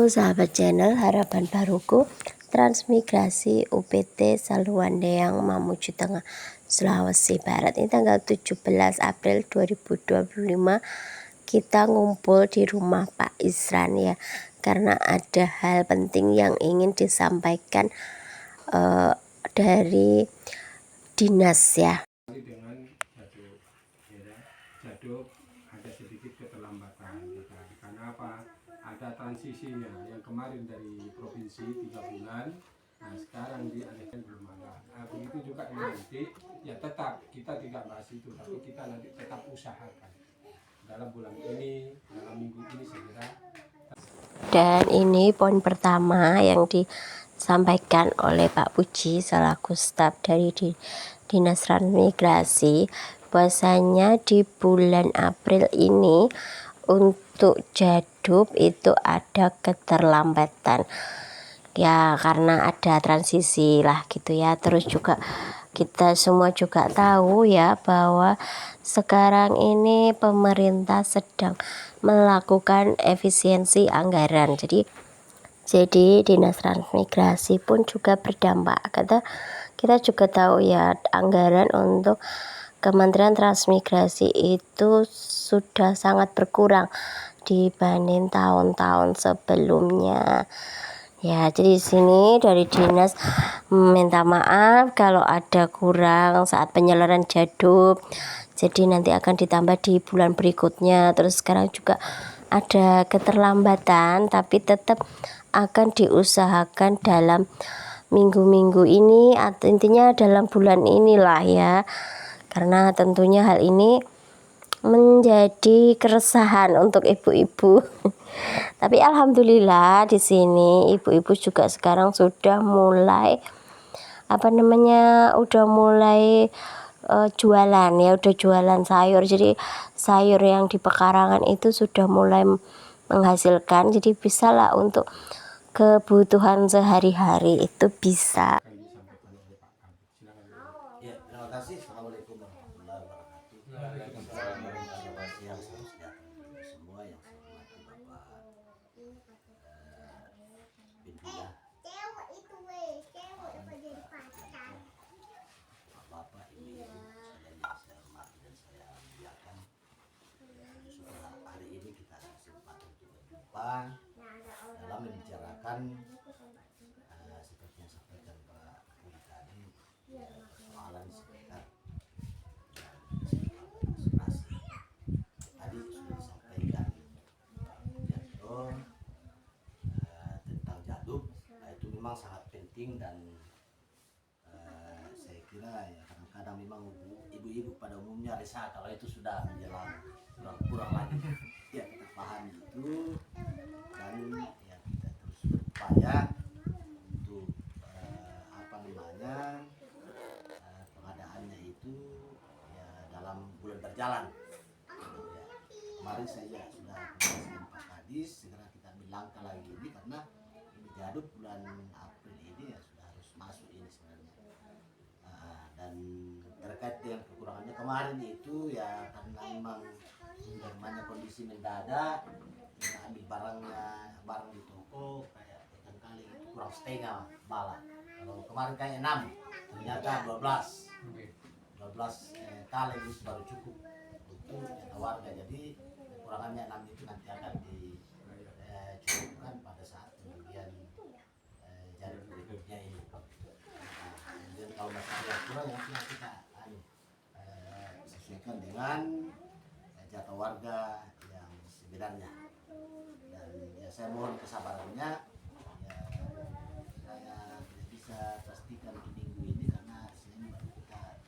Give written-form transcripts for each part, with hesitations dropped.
sahabat channel Harapan Baruku, transmigrasi UPT Saluandeang, Mamuju Tengah, Sulawesi Barat. Ini tanggal 17 April 2025 kita ngumpul di rumah Pak Isran ya, karena ada hal penting yang ingin disampaikan dari dinas ya. Dengan jaduk ada sedikit keterlambatan karena apa, ada transisinya yang kemarin dari provinsi 3 bulan, nah sekarang dialihkan belum ada. Begitu juga ini nanti ya, tetap kita tidak bahas itu, tapi kita nanti tetap usahakan dalam bulan ini, dalam minggu ini segera. Dan ini poin pertama yang disampaikan oleh Pak Puji selaku staf dari Dinas Transmigrasi, bahwasanya di bulan April ini untuk jadub itu ada keterlambatan ya, karena ada transisi lah gitu ya. Terus juga kita semua juga tahu ya bahwa sekarang ini pemerintah sedang melakukan efisiensi anggaran. Jadi Dinas Transmigrasi pun juga berdampak. Kita juga tahu ya, anggaran untuk Kementerian Transmigrasi itu sudah sangat berkurang dibanding tahun-tahun sebelumnya. Ya, jadi di sini dari dinas minta maaf kalau ada kurang saat penyelenggaraan jadub. Jadi nanti akan ditambah di bulan berikutnya. Terus sekarang juga ada keterlambatan, tapi tetap akan diusahakan dalam minggu-minggu ini, atau intinya dalam bulan inilah ya. Karena tentunya hal ini menjadi keresahan untuk ibu-ibu. Tapi alhamdulillah di sini ibu-ibu juga sekarang sudah mulai udah mulai jualan ya, udah jualan sayur. Jadi sayur yang di pekarangan itu sudah mulai menghasilkan, jadi bisa lah untuk kebutuhan sehari-hari itu bisa. Ya, terima kasih. Assalamualaikum warahmatullahi wabarakatuh. Selamat siang, salam sejahtera semua yang saya hormati Bapak pimpinan, Bapak Ibu sekalian yang saya hormati dan saya muliakan. Setelah hari ini kita ada kesempatan untuk berjumpa dalam membicarakan seperti yang sampaikan Pak Budi tadi, persoalan sekitar tadi sudah disampaikan Jadul tentang jadub. Nah, itu memang sangat penting dan saya kira ya, kadang-kadang memang ibu-ibu pada umumnya resah kalau itu sudah menjelang kurang lagi. Ya, kita pahami itu dan ya kita terus berupaya untuk pengadaannya itu ya dalam bulan berjalan. Ya, kemarin saya sudah komunikasi dengan Pak Kadis, segera kita bilangkan lagi ini karena ini jadub bulan April ini ya sudah harus masuk ini sebenarnya. Dan terkait dengan kekurangannya kemarin itu ya karena memang namanya kondisi mendadak, kita ambil barang di toko kayak ikan kali itu kurang setengah malah. Kalau kemarin kayak 6, ternyata 12 kali itu baru cukup untuk jatah warga. Jadi kekurangannya 6 itu nanti akan dicukupkan pada saat kemudian jadwal berikutnya ini. Kemudian kalau masalah yang kurang nanti kita sesuaikan dengan jatah warga yang sebenarnya. Dan ya saya mohon kesabarannya. Ya, saya tidak bisa pastikan di minggu ini karena Senin baru kita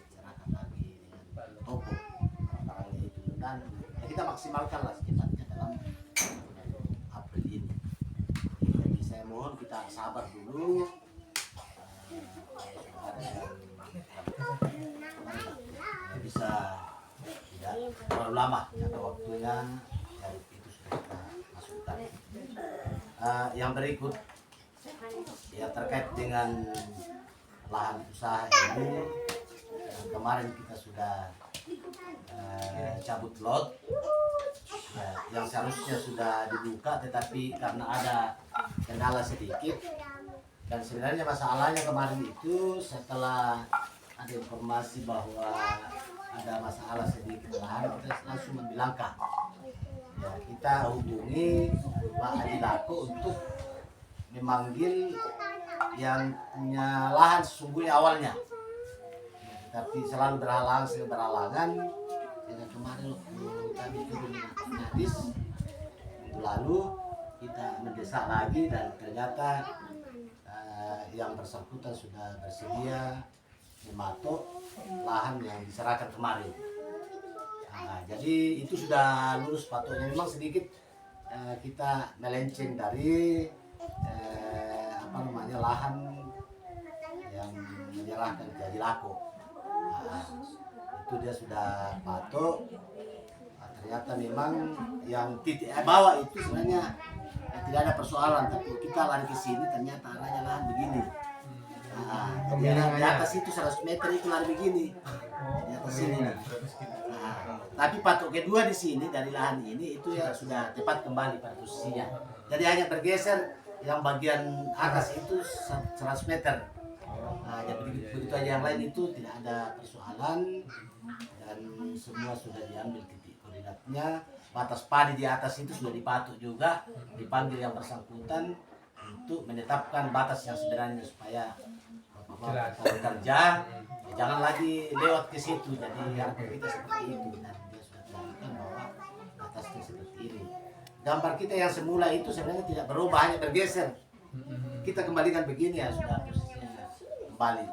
bicarakan lagi dengan toko barangnya itu, dan ya kita maksimalkan lah secepatnya dalam April ini. Jadi saya mohon kita sabar dulu. Bisa tidak terlalu lama jangka waktunya, dari itu sudah kita masukkan. Yang berikut ya terkait dengan lahan usaha ini, kemarin kita sudah cabut lot. ya, yang seharusnya sudah dibuka tetapi karena ada kendala sedikit. Dan sebenarnya masalahnya kemarin itu setelah ada informasi bahwa ada masalah sedikit lahan, kita langsung mengambil langkah. Ya, kita hubungi Pak Adilako untuk memanggil yang punya lahan sesungguhnya awalnya. Ya, tapi selalu berhalangan. Sehingga kemarin kami turun dengan Kadis, minggu lalu kita mendesak lagi dan ternyata yang bersangkutan sudah bersedia mematok lahan yang diserahkan kemarin. Jadi itu sudah lulus patoknya. Memang sedikit kita melenceng dari lahan yang menyerahkan ke Adilako. Itu dia sudah patok. Ternyata memang yang titik bawah itu sebenarnya tidak ada persoalan, tapi kita lari ke sini ternyata arahnya lahan begini. Di atas itu 100 meter itu lari begini. Di atas sini. Tapi patok kedua di sini dari lahan ini itu ya sudah tepat kembali pada posisinya. Jadi hanya bergeser yang bagian atas itu 100 meter. Jadi begitu aja, yang lain itu tidak ada persoalan dan semua sudah diambil titik koordinatnya. Batas padi di atas itu sudah dipatok juga, dipanggil yang bersangkutan untuk menetapkan batas yang sebenarnya supaya kerja jangan lagi lewat ke situ. Jadi harga kita seperti itu dan dia sudah tentukan bahwa batasnya seperti ini. Gambar kita yang semula itu sebenarnya tidak berubah, hanya bergeser. Kita kembalikan begini ya sudah posisinya kembali.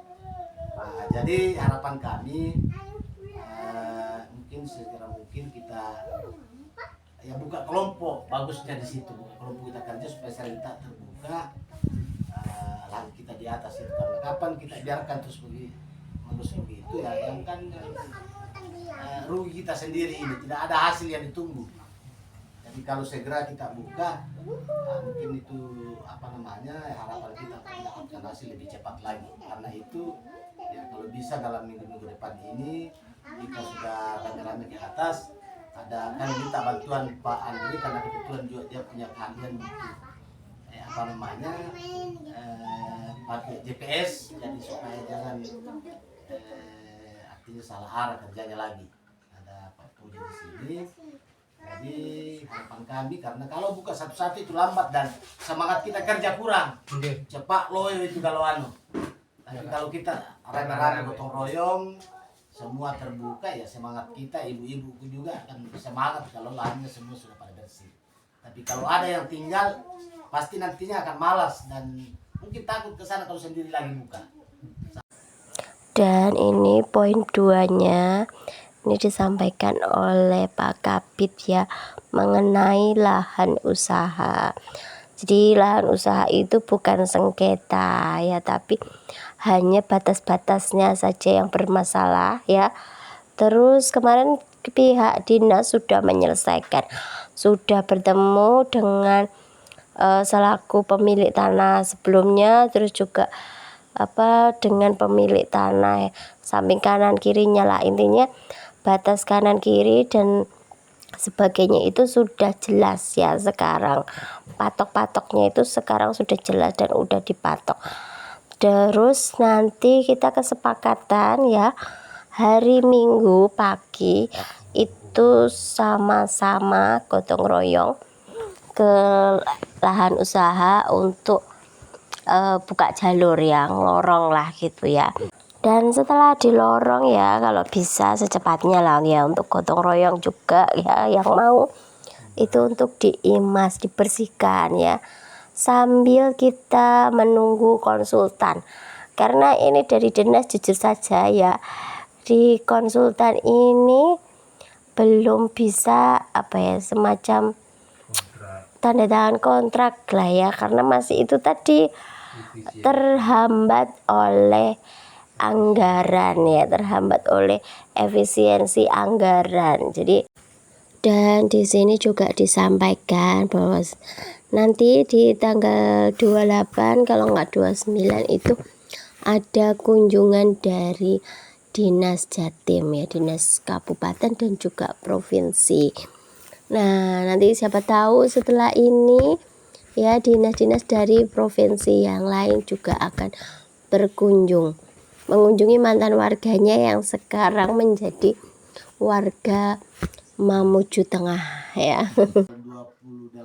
Jadi harapan kami mungkin segera mungkin kita ya buka kelompok, bagusnya di situ kelompok kita kerja supaya serentak terbuka lahan kita di atas itu. Karena kapan kita biarkan terus begitu ya yang kan rugi kita sendiri, ini tidak ada hasil yang ditunggu. Jadi kalau segera kita buka mungkin itu harapan kita mendapatkan hasil lebih cepat lagi. Karena itu ya kalau bisa dalam minggu-minggu depan ini kita sudah rame-rame ke atas. Ada kan minta bantuan Pak Andri karena kebetulan juga dia punya keahlian pakai GPS, jadi supaya jangan artinya salah arah kerjanya lagi. Ada Pak Pudi di sini. Jadi harapan kami, karena kalau buka satu-satu itu lambat dan semangat kita kerja kurang. Cepat loyo itu kalau Tapi kalau kita rame-rame gotong royong semua terbuka ya semangat kita, ibu-ibu juga akan semangat kalau lahannya semua sudah pada bersih. Tapi kalau ada yang tinggal pasti nantinya akan malas dan mungkin takut ke sana kalau sendiri lagi buka. Dan ini poin 2-nya ini disampaikan oleh Pak Kabid ya, mengenai lahan usaha. Jadi lahan usaha itu bukan sengketa ya, tapi hanya batas-batasnya saja yang bermasalah ya. Terus kemarin pihak dinas sudah menyelesaikan, sudah bertemu dengan selaku pemilik tanah sebelumnya, terus juga dengan pemilik tanah samping kanan kirinya lah, intinya batas kanan kiri dan sebagainya itu sudah jelas ya. Sekarang patok-patoknya itu sekarang sudah jelas dan udah dipatok. Terus nanti kita kesepakatan ya, hari Minggu pagi itu sama-sama gotong royong ke lahan usaha untuk buka jalur yang lorong lah gitu ya. Dan setelah di lorong ya kalau bisa secepatnya lah ya, untuk gotong royong juga ya yang mau itu untuk diimas, dibersihkan ya, sambil kita menunggu konsultan. Karena ini dari dinas jujur saja ya, di konsultan ini belum bisa semacam tanda tangan kontrak lah ya, karena masih itu tadi terhambat oleh anggaran ya, terhambat oleh efisiensi anggaran. Jadi dan di sini juga disampaikan bahwa nanti di tanggal 28 kalau nggak 29 itu ada kunjungan dari dinas Jatim ya, dinas kabupaten dan juga provinsi. Nah, nanti siapa tahu setelah ini ya dinas-dinas dari provinsi yang lain juga akan berkunjung mengunjungi mantan warganya yang sekarang menjadi warga Mamuju Tengah ya. 28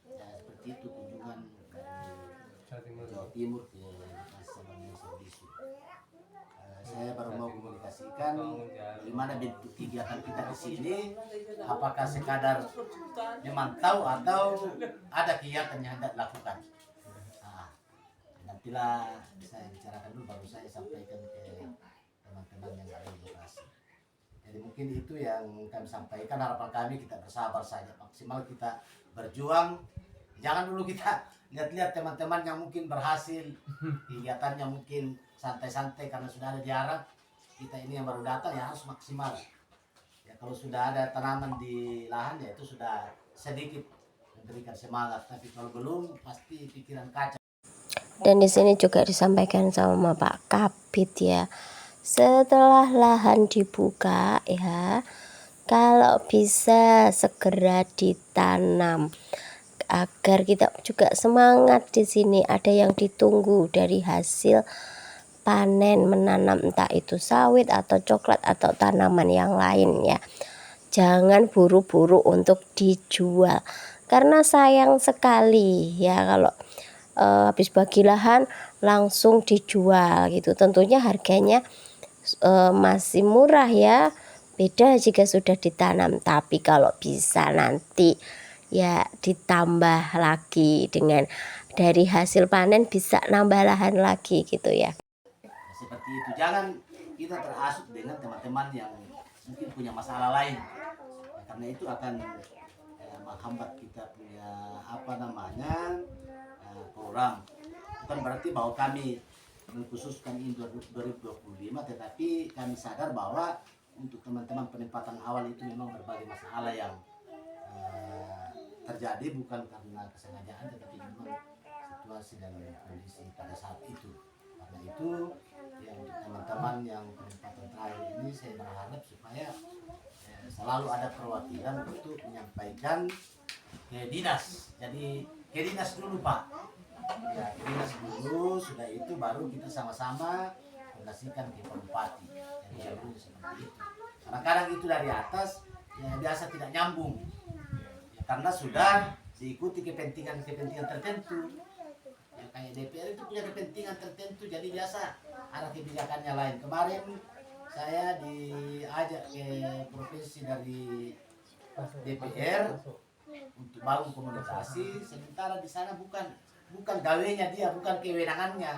ya seperti itu kunjungan dari Jawa Timur ke Bisu. Saya baru mau komunikasikan bagaimana bentuk kegiatan kita di sini, apakah sekadar memantau atau ada kegiatan yang hendak dilakukan. Nah, nantilah saya bicarakan dulu baru saya sampaikan ke teman-teman yang ada di lokasi. Jadi mungkin itu yang kami sampaikan, harapan kami kita bersabar saja, maksimal kita berjuang. Jangan dulu kita lihat-lihat teman-teman yang mungkin berhasil, kegiatannya mungkin santai-santai karena sudah ada jarak. Kita ini yang baru datang ya harus maksimal. Ya kalau sudah ada tanaman di lahan ya itu sudah sedikit memberikan semangat, tapi kalau belum pasti pikiran kacau. Dan di sini juga disampaikan sama Pak Kabid ya, setelah lahan dibuka ya, kalau bisa segera ditanam agar kita juga semangat di sini. Ada yang ditunggu dari hasil panen menanam, entah itu sawit atau coklat atau tanaman yang lain ya. Jangan buru-buru untuk dijual karena sayang sekali ya kalau habis bagi lahan langsung dijual gitu. Tentunya harganya masih murah ya, beda jika sudah ditanam. Tapi kalau bisa nanti ya ditambah lagi dengan dari hasil panen bisa nambah lahan lagi gitu ya. Seperti itu, jangan kita terasuk dengan teman-teman yang mungkin punya masalah lain, karena itu akan menghambat kita punya program. Bukan berarti bahwa kami mengkhususkan ini 2025, tetapi kami sadar bahwa untuk teman-teman penempatan awal itu memang berbagai masalah yang terjadi bukan karena kesengajaan, tetapi memang situasi dan kondisi pada saat itu. Karena itu ya untuk teman-teman yang penempatan terakhir ini saya berharap supaya selalu ada perwakilan untuk menyampaikan ke dinas. Jadi ke dinas dulu Pak, ya ke dinas dulu, sudah itu baru kita sama-sama komunikasikan ke Pak Bupati. Jadi jalurnya seperti itu. Karena kadang itu dari atas ya biasa tidak nyambung ya, karena sudah diikuti kepentingan tertentu. Kayak DPR itu punya kepentingan tertentu, jadi biasa ada kebijakannya lain. Kemarin saya diajak ke provinsi dari DPR untuk bangun komunikasi, sementara di sana bukan gawenya dia, bukan kewenangannya.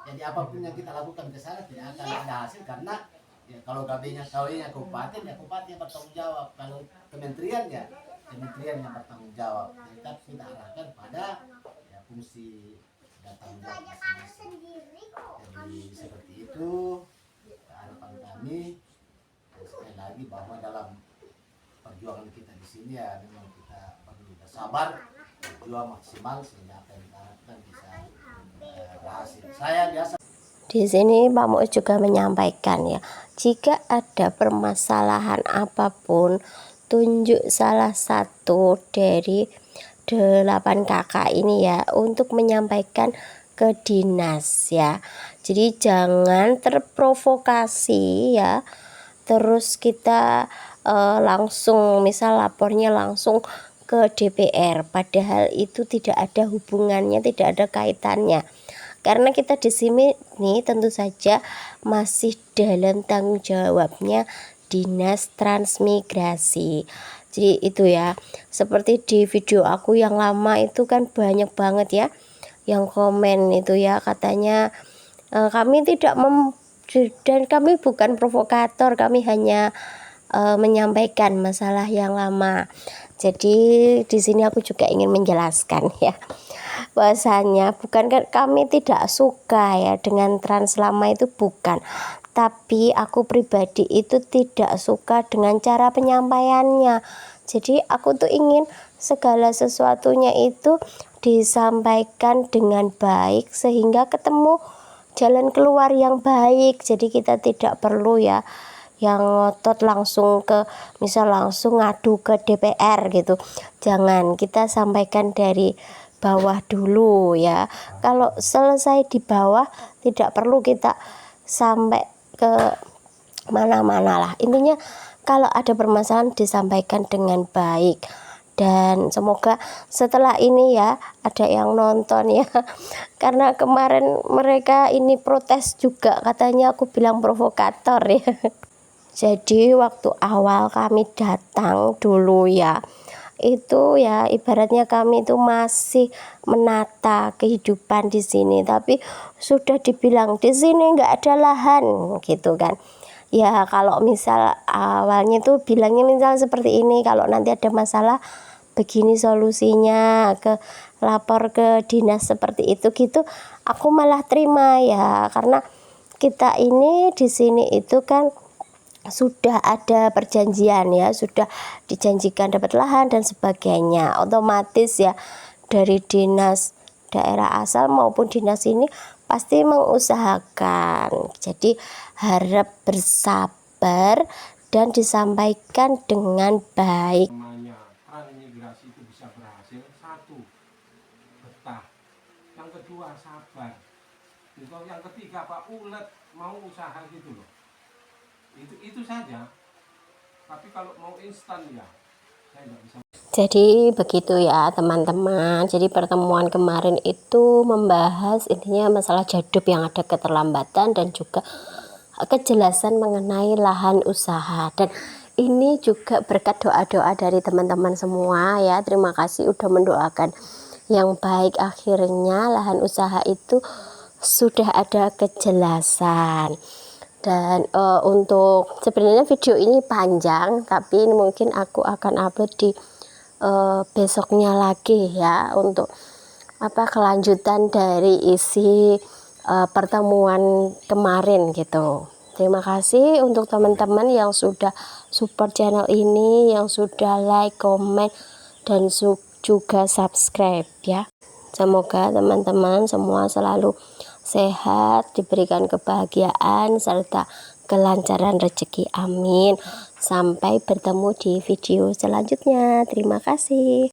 Jadi apapun yang kita lakukan ke sana tidak akan ada hasil, karena ya, kalau gawenya kabupaten ya kabupaten yang bertanggung jawab, kalau kementerian ya kementerian yang bertanggung jawab. Jadi kita arahkan pada ya, fungsi datang jawab masing-masing. Jadi seperti itu harapan kami. Dan sekali lagi bahwa dalam perjuangan kita di sini ya memang kita perlu bersabar, berjuang maksimal sehingga apa yang kita harapkan bisa berhasil. Saya biasa di sini Pak Muiz juga menyampaikan ya, jika ada permasalahan apapun tunjuk salah satu dari 8 kakak ini ya untuk menyampaikan ke dinas ya. Jadi jangan terprovokasi ya, terus kita langsung misal lapornya langsung ke DPR, padahal itu tidak ada hubungannya, tidak ada kaitannya. Karena kita di sini nih tentu saja masih dalam tanggung jawabnya Dinas Transmigrasi. Jadi itu ya, seperti di video aku yang lama itu kan banyak banget ya yang komen itu ya, katanya kami tidak dan kami bukan provokator, kami hanya menyampaikan masalah yang lama. Jadi di sini aku juga ingin menjelaskan ya, bahwasanya bukan kan kami tidak suka ya dengan trans lama, itu bukan, tapi aku pribadi itu tidak suka dengan cara penyampaiannya. Jadi aku tuh ingin segala sesuatunya itu disampaikan dengan baik sehingga ketemu jalan keluar yang baik. Jadi kita tidak perlu ya yang ngotot langsung ke langsung ngadu ke DPR gitu. Jangan, kita sampaikan dari bawah dulu ya. Kalau selesai di bawah tidak perlu kita sampai ke mana-mana lah. Intinya kalau ada permasalahan disampaikan dengan baik. Dan semoga setelah ini ya ada yang nonton ya, karena kemarin mereka ini protes juga, katanya aku bilang provokator ya. Jadi waktu awal kami datang dulu ya, itu ya ibaratnya kami itu masih menata kehidupan di sini, tapi sudah dibilang di sini nggak ada lahan gitu kan. Ya kalau misal awalnya tuh bilangnya misal seperti ini, kalau nanti ada masalah begini solusinya, ke lapor ke dinas seperti itu gitu, aku malah terima ya, karena kita ini di sini itu kan sudah ada perjanjian ya, sudah dijanjikan dapat lahan dan sebagainya, otomatis ya dari dinas daerah asal maupun dinas ini pasti mengusahakan. Jadi harap bersabar dan disampaikan dengan baik. Namanya transmigrasi itu bisa berhasil, satu, betah. Yang kedua, sabar. Itu yang ketiga, Pak, ulet, mau usaha gitu loh. Itu saja. Tapi kalau mau instan ya, saya nggak bisa. Jadi begitu ya teman-teman. Jadi pertemuan kemarin itu membahas intinya masalah Jadub yang ada keterlambatan dan juga kejelasan mengenai lahan usaha. Dan ini juga berkat doa-doa dari teman-teman semua ya. Terima kasih udah mendoakan yang baik, akhirnya lahan usaha itu sudah ada kejelasan. Dan untuk sebenarnya video ini panjang, tapi ini mungkin aku akan upload di besoknya lagi ya, untuk kelanjutan dari isi pertemuan kemarin gitu. Terima kasih untuk teman-teman yang sudah support channel ini, yang sudah like, komen, dan juga subscribe ya. Semoga teman-teman semua selalu sehat, diberikan kebahagiaan serta kelancaran rezeki, amin. Sampai bertemu di video selanjutnya. Terima kasih.